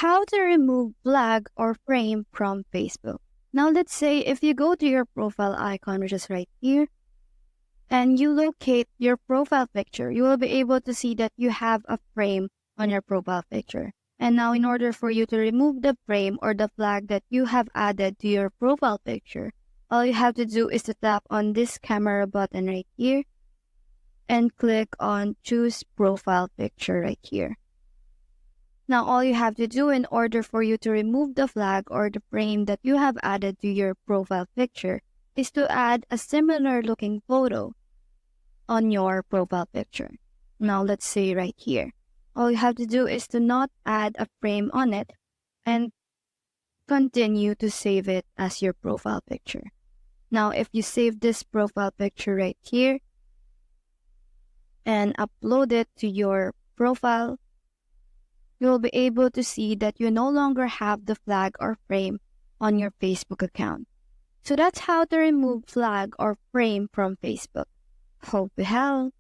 How to remove flag or frame from Facebook. Now let's say if you go to your profile icon, which is right here, and you locate your profile picture, you will be able to see that you have a frame on your profile picture. And now in order for you to remove the frame or the flag that you have added to your profile picture, all you have to do is to tap on this camera button right here and click on choose profile picture right here. Now all you have to do in order for you to remove the flag or the frame that you have added to your profile picture is to add a similar looking photo on your profile picture. Now let's say right here. All you have to do is to not add a frame on it and continue to save it as your profile picture. Now if you save this profile picture right here and upload it to your profile, you'll be able to see that you no longer have the flag or frame on your Facebook account. So that's how to remove flag or frame from Facebook. Hope it helped.